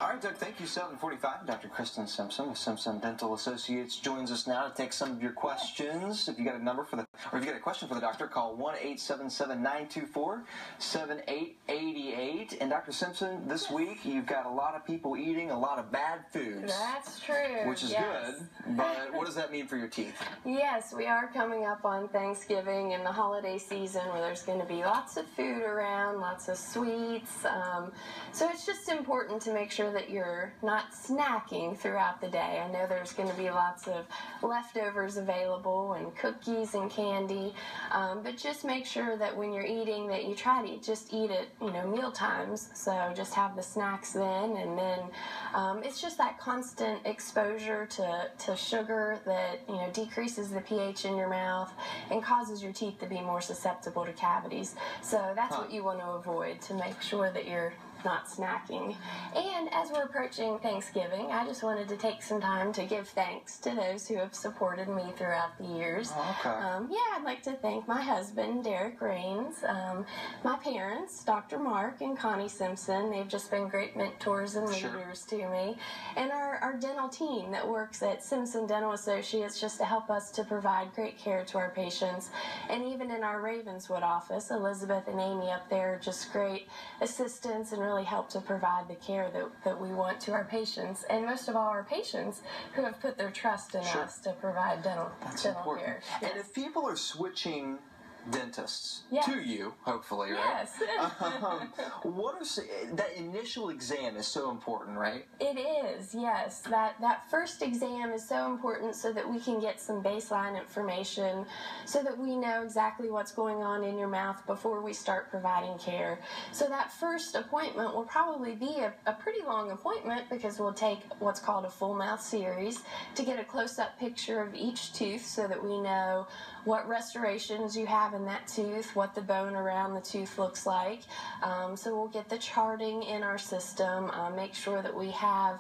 All right, Doug, thank you. 7:45. Dr. Kristen Simpson with Simpson Dental Associates joins us now to take some of your questions. If you got a number for if you got a question for the doctor, call 1-877-924-7888. And Dr. Simpson, this week you've got a lot of people eating a lot of bad foods. That's true. Which is good, but what does that mean for your teeth? Yes, we are coming up on Thanksgiving and the holiday season where there's going to be lots of food around, lots of sweets. So it's just important to make sure that you're not snacking throughout the day. I know there's going to be lots of leftovers available and cookies and candy, but just make sure that when you're eating that you try to just eat at meal times. So just have the snacks then, and then it's just that constant exposure to sugar that decreases the pH in your mouth and causes your teeth to be more susceptible to cavities. So that's what you want to avoid, to make sure that you're not snacking. And as we're approaching Thanksgiving, I just wanted to take some time to give thanks to those who have supported me throughout the years. Oh, okay. I'd like to thank my husband, Derek Rains, my parents, Dr. Mark and Connie Simpson. They've just been great mentors and leaders to me. And our dental team that works at Simpson Dental Associates just to help us to provide great care to our patients. And even in our Ravenswood office, Elizabeth and Amy up there, just great assistants and really help to provide the care that we want to our patients, and most of all our patients who have put their trust in us to provide dental care. And if people are switching dentists to you, hopefully, right? Yes. That initial exam is so important, right? It is, yes. That first exam is so important so that we can get some baseline information, so that we know exactly what's going on in your mouth before we start providing care. So that first appointment will probably be a pretty long appointment, because we'll take what's called a full mouth series to get a close-up picture of each tooth so that we know what restorations you have in that tooth, what the bone around the tooth looks like. So we'll get the charting in our system, make sure that we have,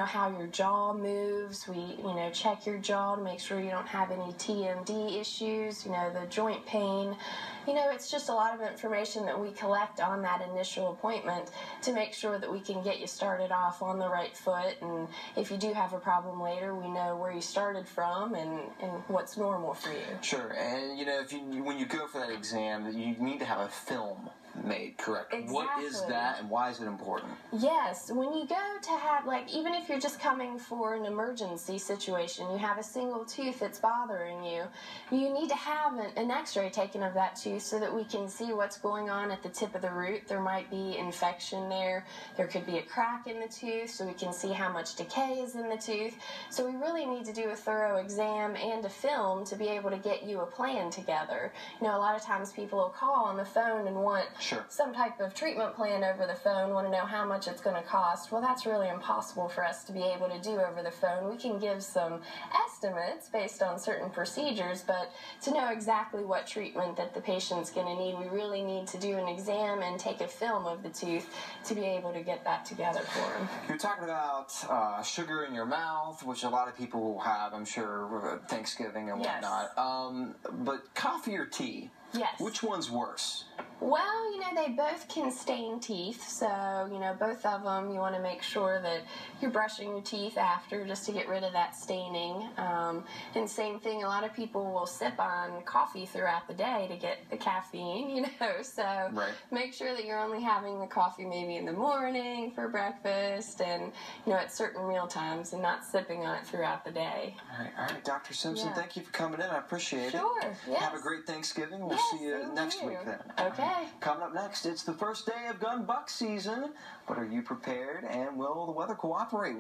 how your jaw moves. We, check your jaw to make sure you don't have any TMD issues, the joint pain. It's just a lot of information that we collect on that initial appointment to make sure that we can get you started off on the right foot. And if you do have a problem later, we know where you started from and what's normal for you. Sure. And, when you go for that exam, you need to have a film made, correct? Exactly. What is that, and why is it important? Yes, when you go to have, even if you're just coming for an emergency situation, you have a single tooth that's bothering you, you need to have an x-ray taken of that tooth so that we can see what's going on at the tip of the root. There might be infection there. There could be a crack in the tooth, so we can see how much decay is in the tooth. So we really need to do a thorough exam and a film to be able to get you a plan together. A lot of times people will call on the phone and want some type of treatment plan over the phone, want to know how much it's going to cost. Well, that's really impossible for us to be able to do over the phone. We can give some estimates based on certain procedures, but to know exactly what treatment that the patient's going to need, we really need to do an exam and take a film of the tooth to be able to get that together for them. You're talking about sugar in your mouth, which a lot of people will have, I'm sure, Thanksgiving and whatnot. But coffee or tea? Yes. Which one's worse? Well, they both can stain teeth, so, both of them, you want to make sure that you're brushing your teeth after just to get rid of that staining. And same thing, a lot of people will sip on coffee throughout the day to get the caffeine, so make sure that you're only having the coffee maybe in the morning for breakfast and, at certain meal times, and not sipping on it throughout the day. All right, Dr. Simpson, thank you for coming in. I appreciate it. Sure, yes. Have a great Thanksgiving. We'll see you next week then. Okay. Coming up next, it's the first day of gun buck season, but are you prepared, and will the weather cooperate?